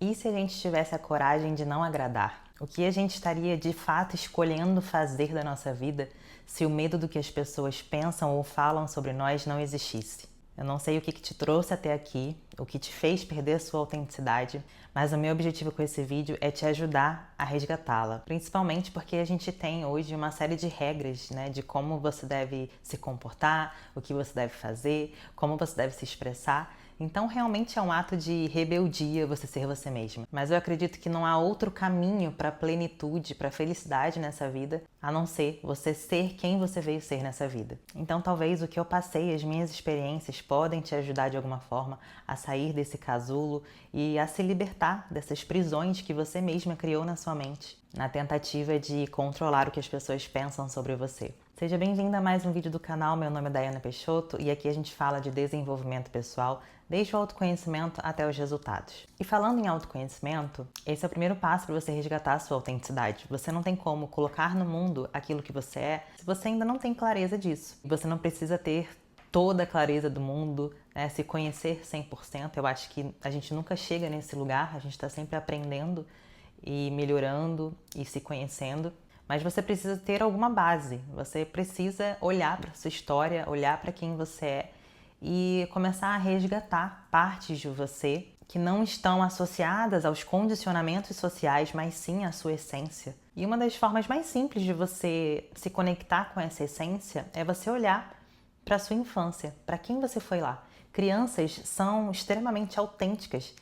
E se a gente tivesse a coragem de não agradar? O que a gente estaria de fato escolhendo fazer da nossa vida se o medo do que as pessoas pensam ou falam sobre nós não existisse? Eu não sei o que te trouxe até aqui, o que te fez perder a sua autenticidade, mas o meu objetivo com esse vídeo é te ajudar a resgatá-la. Principalmente porque a gente tem hoje uma série de regras, né, de como você deve se comportar, o que você deve fazer, como você deve se expressar. Então realmente é um ato de rebeldia você ser você mesma. Mas eu acredito que não há outro caminho para plenitude, para felicidade nessa vida, a não ser você ser quem você veio ser nessa vida. Então talvez o que eu passei, as minhas experiências podem te ajudar de alguma forma a sair desse casulo e a se libertar dessas prisões que você mesma criou na sua mente, na tentativa de controlar o que as pessoas pensam sobre você. Seja bem-vinda a mais um vídeo do canal, meu nome é Daiana Peixoto e aqui a gente fala de desenvolvimento pessoal, desde o autoconhecimento até os resultados. E falando em autoconhecimento, esse é o primeiro passo para você resgatar a sua autenticidade. Você não tem como colocar no mundo aquilo que você é se você ainda não tem clareza disso. Você não precisa ter toda a clareza do mundo, né? Se conhecer 100%. Eu acho que a gente nunca chega nesse lugar, a gente está sempre aprendendo e melhorando e se conhecendo. Mas você precisa ter alguma base, você precisa olhar para a sua história, olhar para quem você é e começar a resgatar partes de você que não estão associadas aos condicionamentos sociais, mas sim à sua essência. E uma das formas mais simples de você se conectar com essa essência é você olhar para a sua infância, para quem você foi lá. Crianças são extremamente autênticas.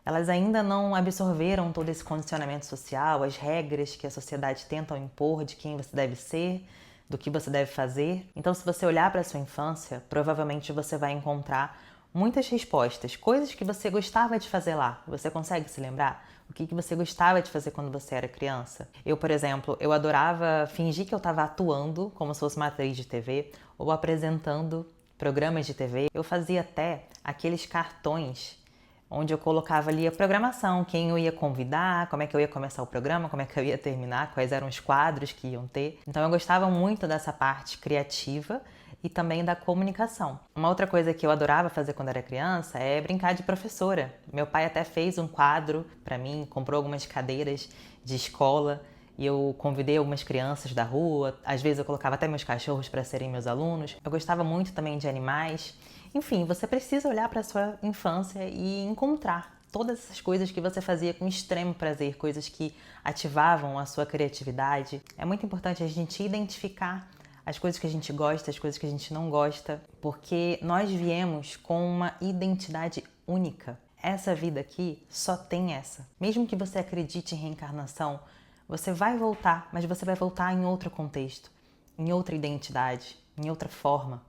Elas ainda não absorveram todo esse condicionamento social, as regras que a sociedade tenta impor de quem você deve ser, do que você deve fazer. Então, se você olhar para a sua infância, provavelmente você vai encontrar muitas respostas, coisas que você gostava de fazer lá. Você consegue se lembrar? O que você gostava de fazer quando você era criança? Eu, por exemplo, eu adorava fingir que eu estava atuando como se fosse uma atriz de TV ou apresentando programas de TV. Eu fazia até aqueles cartões onde eu colocava ali a programação, quem eu ia convidar, como é que eu ia começar o programa, como é que eu ia terminar, quais eram os quadros que iam ter. Então eu gostava muito dessa parte criativa e também da comunicação. Uma outra coisa que eu adorava fazer quando era criança é brincar de professora. Meu pai até fez um quadro para mim, comprou algumas cadeiras de escola e eu convidei algumas crianças da rua. Às vezes eu colocava até meus cachorros para serem meus alunos. Eu gostava muito também de animais. Enfim, você precisa olhar para a sua infância e encontrar todas essas coisas que você fazia com extremo prazer, coisas que ativavam a sua criatividade. É muito importante a gente identificar as coisas que a gente gosta, as coisas que a gente não gosta, porque nós viemos com uma identidade única. Essa vida aqui só tem essa. Mesmo que você acredite em reencarnação, você vai voltar, mas você vai voltar em outro contexto, em outra identidade, em outra forma.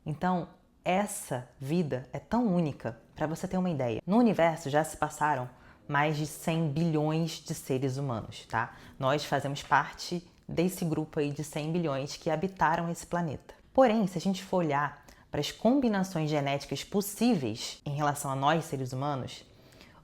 Então, essa vida é tão única, para você ter uma ideia. No universo já se passaram mais de 100 bilhões de seres humanos, tá? Nós fazemos parte desse grupo aí de 100 bilhões que habitaram esse planeta. Porém, se a gente for olhar para as combinações genéticas possíveis em relação a nós, seres humanos,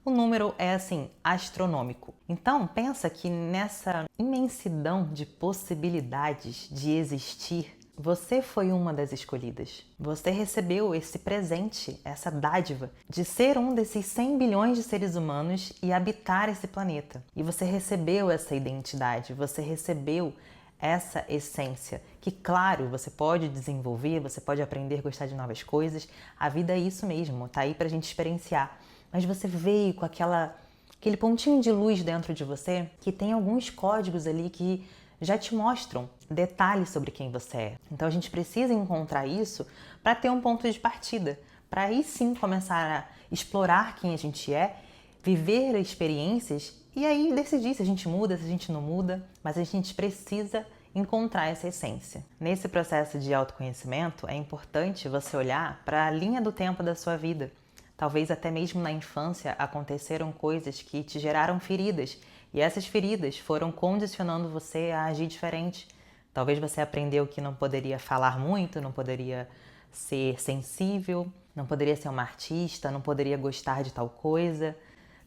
o número é, assim, astronômico. Então, pensa que nessa imensidão de possibilidades de existir, você foi uma das escolhidas. Você recebeu esse presente, essa dádiva, de ser um desses 100 bilhões de seres humanos e habitar esse planeta. E você recebeu essa identidade, você recebeu essa essência, que claro, você pode desenvolver, você pode aprender a gostar de novas coisas. A vida é isso mesmo, tá aí pra gente experienciar. Mas você veio com aquele pontinho de luz dentro de você que tem alguns códigos ali que já te mostram detalhes sobre quem você é. Então a gente precisa encontrar isso para ter um ponto de partida, para aí sim começar a explorar quem a gente é, viver experiências e aí decidir se a gente muda, se a gente não muda, mas a gente precisa encontrar essa essência. Nesse processo de autoconhecimento é importante você olhar para a linha do tempo da sua vida. Talvez até mesmo na infância aconteceram coisas que te geraram feridas e essas feridas foram condicionando você a agir diferente. Talvez você aprendeu que não poderia falar muito, não poderia ser sensível, não poderia ser uma artista, não poderia gostar de tal coisa.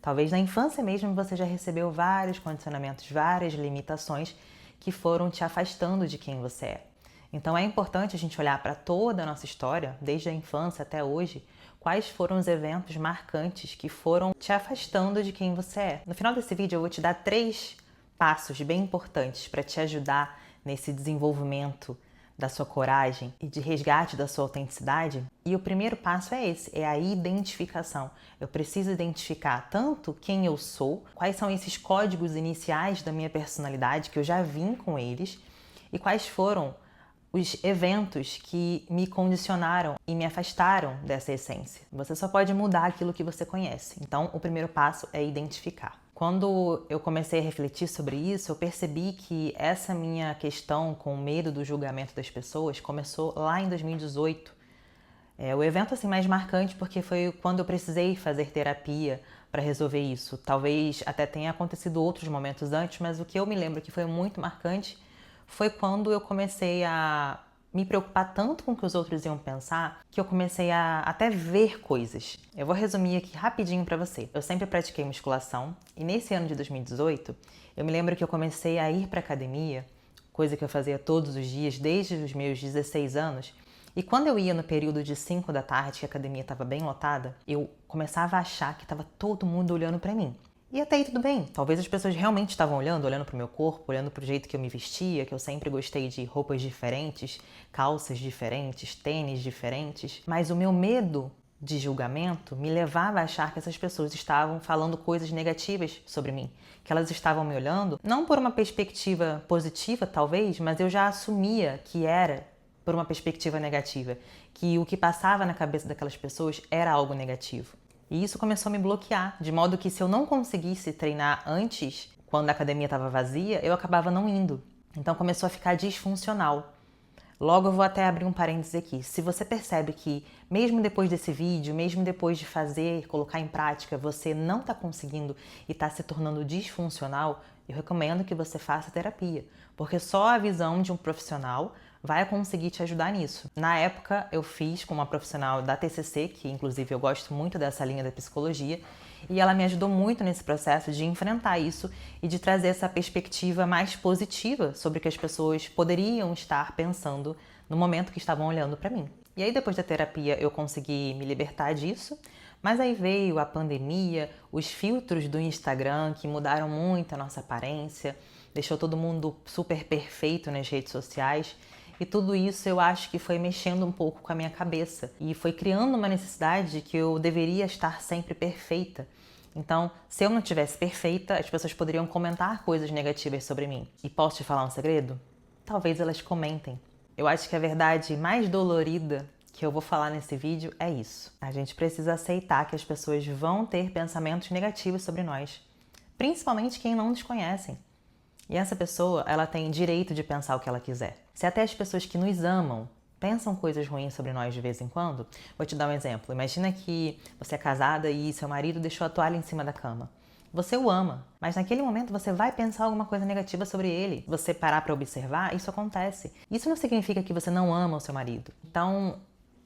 Talvez na infância mesmo você já recebeu vários condicionamentos, várias limitações que foram te afastando de quem você é. Então é importante a gente olhar para toda a nossa história, desde a infância até hoje, quais foram os eventos marcantes que foram te afastando de quem você é. No final desse vídeo eu vou te dar 3 passos bem importantes para te ajudar nesse desenvolvimento da sua coragem e de resgate da sua autenticidade. E o primeiro passo é esse, é a identificação. Eu preciso identificar tanto quem eu sou, quais são esses códigos iniciais da minha personalidade, que eu já vim com eles, e quais foram os eventos que me condicionaram e me afastaram dessa essência. Você só pode mudar aquilo que você conhece. Então, o primeiro passo é identificar. Quando eu comecei a refletir sobre isso, eu percebi que essa minha questão com o medo do julgamento das pessoas começou lá em 2018. O evento assim mais marcante porque foi quando eu precisei fazer terapia para resolver isso. Talvez até tenha acontecido outros momentos antes, mas o que eu me lembro que foi muito marcante foi quando eu comecei a me preocupar tanto com o que os outros iam pensar, que eu comecei a até ver coisas. Eu vou resumir aqui rapidinho pra você. Eu sempre pratiquei musculação e nesse ano de 2018, eu me lembro que eu comecei a ir pra academia, coisa que eu fazia todos os dias desde os meus 16 anos, e quando eu ia no período de 5 da tarde, que a academia estava bem lotada, eu começava a achar que estava todo mundo olhando pra mim. E até aí tudo bem, talvez as pessoas realmente estavam olhando para o meu corpo, olhando para o jeito que eu me vestia, que eu sempre gostei de roupas diferentes, calças diferentes, tênis diferentes. Mas o meu medo de julgamento me levava a achar que essas pessoas estavam falando coisas negativas sobre mim, que elas estavam me olhando, não por uma perspectiva positiva talvez, mas eu já assumia que era por uma perspectiva negativa, que o que passava na cabeça daquelas pessoas era algo negativo. E isso começou a me bloquear, de modo que se eu não conseguisse treinar antes, quando a academia estava vazia, eu acabava não indo. Então começou a ficar disfuncional. Logo eu vou até abrir um parênteses aqui. Se você percebe que mesmo depois desse vídeo, mesmo depois de fazer, colocar em prática, você não está conseguindo e está se tornando disfuncional, eu recomendo que você faça terapia, porque só a visão de um profissional vai conseguir te ajudar nisso. Na época, eu fiz com uma profissional da TCC, que inclusive eu gosto muito dessa linha da psicologia, e ela me ajudou muito nesse processo de enfrentar isso e de trazer essa perspectiva mais positiva sobre o que as pessoas poderiam estar pensando no momento que estavam olhando para mim. E aí, depois da terapia, eu consegui me libertar disso, mas aí veio a pandemia, os filtros do Instagram que mudaram muito a nossa aparência, deixou todo mundo super perfeito nas redes sociais. E tudo isso eu acho que foi mexendo um pouco com a minha cabeça e foi criando uma necessidade de que eu deveria estar sempre perfeita. Então, se eu não estivesse perfeita, as pessoas poderiam comentar coisas negativas sobre mim. E posso te falar um segredo? Talvez elas comentem. Eu acho que a verdade mais dolorida que eu vou falar nesse vídeo é isso. A gente precisa aceitar que as pessoas vão ter pensamentos negativos sobre nós, principalmente quem não nos conhecem. E essa pessoa, ela tem direito de pensar o que ela quiser. Se até as pessoas que nos amam pensam coisas ruins sobre nós de vez em quando, vou te dar um exemplo. Imagina que você é casada e seu marido deixou a toalha em cima da cama. Você o ama, mas naquele momento você vai pensar alguma coisa negativa sobre ele. Você parar para observar, isso acontece. Isso não significa que você não ama o seu marido. Então,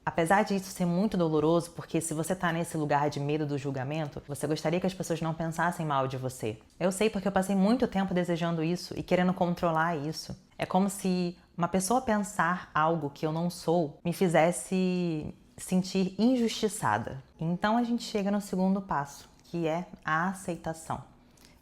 apesar disso ser muito doloroso, porque se você tá nesse lugar de medo do julgamento, você gostaria que as pessoas não pensassem mal de você. Eu sei porque eu passei muito tempo desejando isso e querendo controlar isso. É como se uma pessoa pensar algo que eu não sou me fizesse sentir injustiçada. Então a gente chega no segundo passo, que é a aceitação.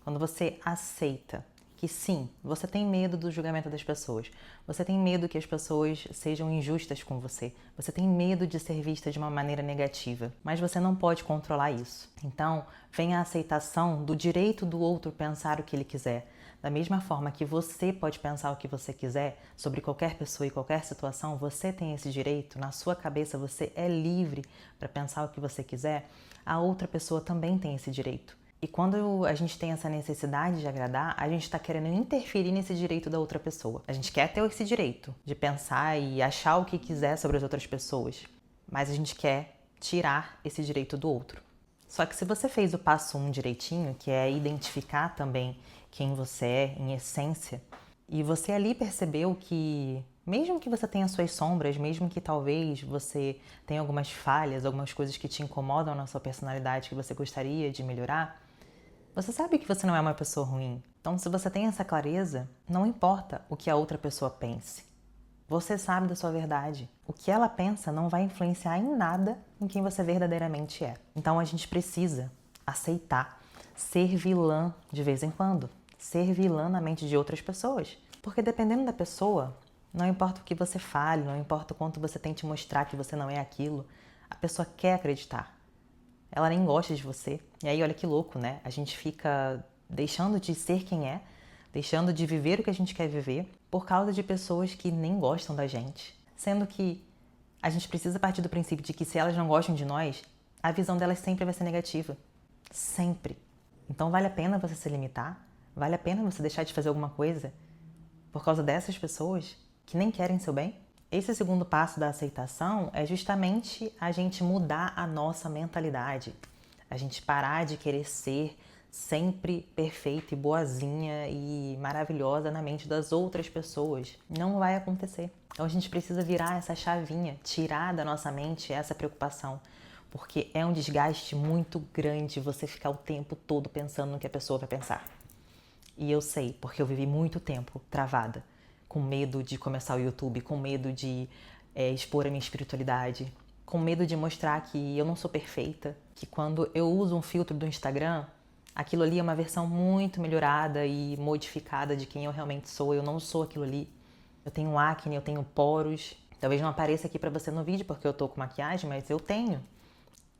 Quando você aceita que sim, você tem medo do julgamento das pessoas, você tem medo que as pessoas sejam injustas com você, você tem medo de ser vista de uma maneira negativa, mas você não pode controlar isso. Então, vem a aceitação do direito do outro pensar o que ele quiser. Da mesma forma que você pode pensar o que você quiser sobre qualquer pessoa e qualquer situação, você tem esse direito, na sua cabeça você é livre para pensar o que você quiser, a outra pessoa também tem esse direito. E quando a gente tem essa necessidade de agradar, a gente está querendo interferir nesse direito da outra pessoa. A gente quer ter esse direito de pensar e achar o que quiser sobre as outras pessoas, mas a gente quer tirar esse direito do outro. Só que se você fez o passo 1 direitinho, que é identificar também quem você é em essência, e você ali percebeu que mesmo que você tenha suas sombras, mesmo que talvez você tenha algumas falhas, algumas coisas que te incomodam na sua personalidade que você gostaria de melhorar, você sabe que você não é uma pessoa ruim. Então, se você tem essa clareza, não importa o que a outra pessoa pense. Você sabe da sua verdade. O que ela pensa não vai influenciar em nada em quem você verdadeiramente é. Então a gente precisa aceitar ser vilã de vez em quando. Ser vilã na mente de outras pessoas. Porque dependendo da pessoa, não importa o que você fale, não importa o quanto você tente mostrar que você não é aquilo, a pessoa quer acreditar. Ela nem gosta de você. E aí, olha que louco, né? A gente fica deixando de ser quem é, deixando de viver o que a gente quer viver, por causa de pessoas que nem gostam da gente. Sendo que a gente precisa partir do princípio de que se elas não gostam de nós, a visão delas sempre vai ser negativa. Sempre. Então vale a pena você se limitar? Vale a pena você deixar de fazer alguma coisa por causa dessas pessoas que nem querem seu bem? Esse segundo passo da aceitação é justamente a gente mudar a nossa mentalidade. A gente parar de querer ser sempre perfeita e boazinha e maravilhosa na mente das outras pessoas. Não vai acontecer. Então a gente precisa virar essa chavinha, tirar da nossa mente essa preocupação. Porque é um desgaste muito grande você ficar o tempo todo pensando no que a pessoa vai pensar. E eu sei, porque eu vivi muito tempo travada, com medo de começar o YouTube, com medo de expor a minha espiritualidade, com medo de mostrar que eu não sou perfeita, que quando eu uso um filtro do Instagram, aquilo ali é uma versão muito melhorada e modificada de quem eu realmente sou. Eu não sou aquilo ali. Eu tenho acne, eu tenho poros. Talvez não apareça aqui pra você no vídeo porque eu tô com maquiagem, mas eu tenho.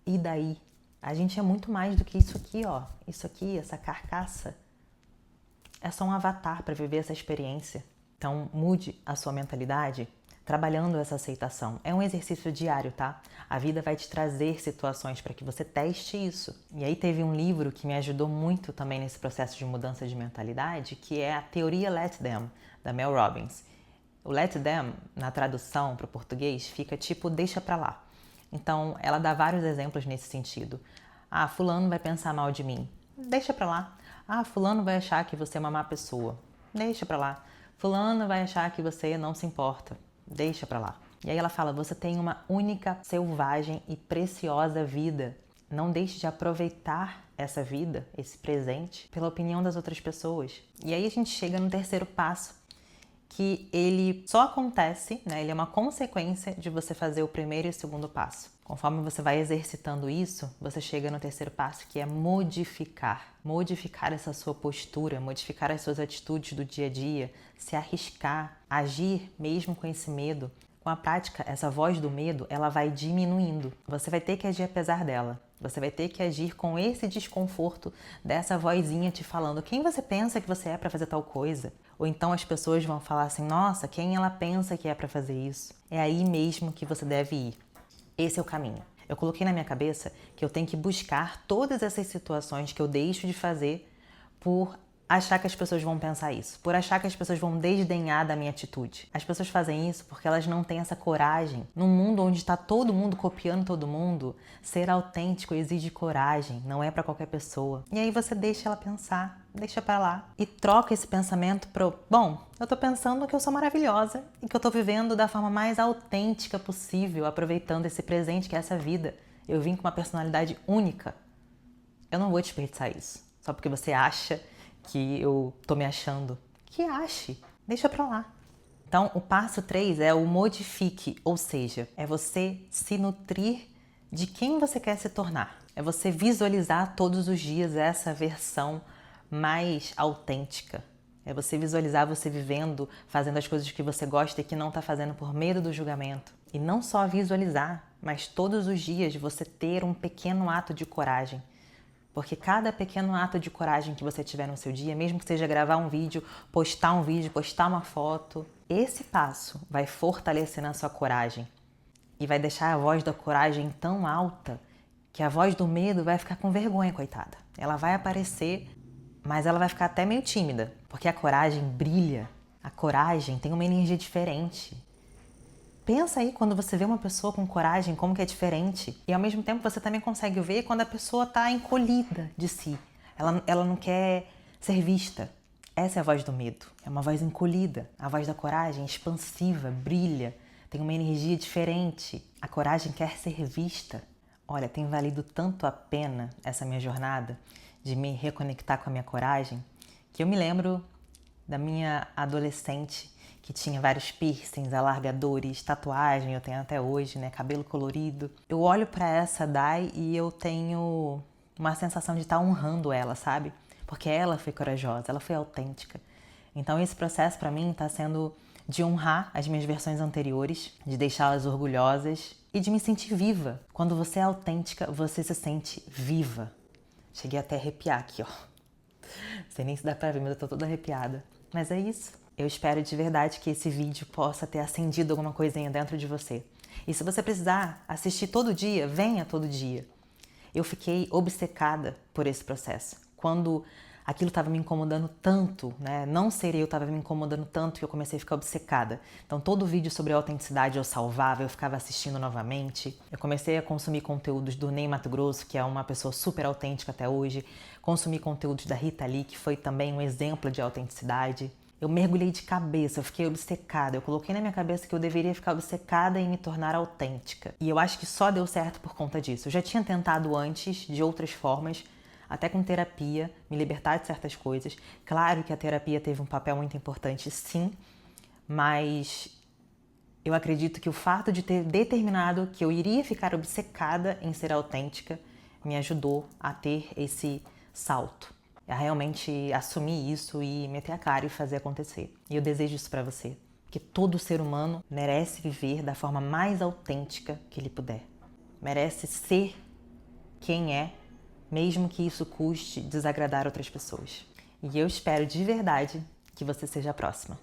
E daí? A gente é muito mais do que isso aqui, ó. Isso aqui, essa carcaça. É só um avatar para viver essa experiência. Então, mude a sua mentalidade trabalhando essa aceitação. É um exercício diário, tá? A vida vai te trazer situações para que você teste isso. E aí teve um livro que me ajudou muito também nesse processo de mudança de mentalidade, que é a Teoria Let Them, da Mel Robbins. O Let Them, na tradução para o português, fica tipo deixa pra lá. Então, ela dá vários exemplos nesse sentido. Ah, fulano vai pensar mal de mim. Deixa pra lá. Ah, fulano vai achar que você é uma má pessoa. Deixa pra lá. Fulano vai achar que você não se importa. Deixa pra lá. E aí ela fala, você tem uma única, selvagem e preciosa vida. Não deixe de aproveitar essa vida, esse presente, pela opinião das outras pessoas. E aí a gente chega no terceiro passo, que ele só acontece, né? Ele é uma consequência de você fazer o primeiro e o segundo passo. Conforme você vai exercitando isso, você chega no terceiro passo, que é modificar. Modificar essa sua postura, modificar as suas atitudes do dia a dia, se arriscar, agir mesmo com esse medo. Com a prática, essa voz do medo, ela vai diminuindo. Você vai ter que agir apesar dela. Você vai ter que agir com esse desconforto dessa vozinha te falando quem você pensa que você é para fazer tal coisa. Ou então as pessoas vão falar assim, nossa, quem ela pensa que é para fazer isso? É aí mesmo que você deve ir. Esse é o caminho. Eu coloquei na minha cabeça que eu tenho que buscar todas essas situações que eu deixo de fazer por achar que as pessoas vão pensar isso, por achar que as pessoas vão desdenhar da minha atitude. As pessoas fazem isso porque elas não têm essa coragem. Num mundo onde está todo mundo copiando todo mundo, ser autêntico exige coragem, não é para qualquer pessoa. E aí você deixa ela pensar, deixa pra lá e troca esse pensamento pro, bom, eu tô pensando que eu sou maravilhosa e que eu tô vivendo da forma mais autêntica possível, aproveitando esse presente que é essa vida. Eu vim com uma personalidade única. Eu não vou desperdiçar isso, só porque você acha que eu tô me achando. Que ache, deixa pra lá. Então, o passo 3 é o modifique, ou seja, é você se nutrir de quem você quer se tornar. É você visualizar todos os dias essa versão mais autêntica. É você visualizar você vivendo, fazendo as coisas que você gosta e que não tá fazendo por medo do julgamento. E não só visualizar, mas todos os dias você ter um pequeno ato de coragem. Porque cada pequeno ato de coragem que você tiver no seu dia, mesmo que seja gravar um vídeo, postar uma foto, esse passo vai fortalecendo a sua coragem e vai deixar a voz da coragem tão alta que a voz do medo vai ficar com vergonha, coitada. Ela vai aparecer, mas ela vai ficar até meio tímida, porque a coragem brilha, a coragem tem uma energia diferente. Pensa aí quando você vê uma pessoa com coragem, como que é diferente. E ao mesmo tempo você também consegue ver quando a pessoa está encolhida de si. Ela não quer ser vista. Essa é a voz do medo. É uma voz encolhida. A voz da coragem é expansiva, brilha, tem uma energia diferente. A coragem quer ser vista. Olha, tem valido tanto a pena essa minha jornada de me reconectar com a minha coragem, que eu me lembro da minha adolescente que tinha vários piercings, alargadores, tatuagem, eu tenho até hoje, né, cabelo colorido. Eu olho pra essa Dai e eu tenho uma sensação de estar honrando ela, sabe? Porque ela foi corajosa, ela foi autêntica. Então esse processo pra mim tá sendo de honrar as minhas versões anteriores, de deixá-las orgulhosas e de me sentir viva. Quando você é autêntica, você se sente viva. Cheguei até a arrepiar aqui, ó. Não sei nem se dá pra ver, mas eu tô toda arrepiada. Mas é isso. Eu espero de verdade que esse vídeo possa ter acendido alguma coisinha dentro de você. E se você precisar assistir todo dia, venha todo dia. Eu fiquei obcecada por esse processo. Quando aquilo estava me incomodando tanto, né? Não ser eu estava me incomodando tanto que eu comecei a ficar obcecada. Então todo vídeo sobre autenticidade eu salvava, eu ficava assistindo novamente. Eu comecei a consumir conteúdos do Ney Matogrosso, que é uma pessoa super autêntica até hoje. Consumi conteúdos da Rita Lee, que foi também um exemplo de autenticidade. Eu mergulhei de cabeça, eu fiquei obcecada. Eu coloquei na minha cabeça que eu deveria ficar obcecada em me tornar autêntica. E eu acho que só deu certo por conta disso. Eu já tinha tentado antes, de outras formas, até com terapia, me libertar de certas coisas. Claro que a terapia teve um papel muito importante, sim, mas eu acredito que o fato de ter determinado que eu iria ficar obcecada em ser autêntica me ajudou a ter esse salto. A realmente assumir isso e meter a cara e fazer acontecer. E eu desejo isso pra você, que todo ser humano merece viver da forma mais autêntica que ele puder. Merece ser quem é, mesmo que isso custe desagradar outras pessoas. E eu espero de verdade que você seja a próxima.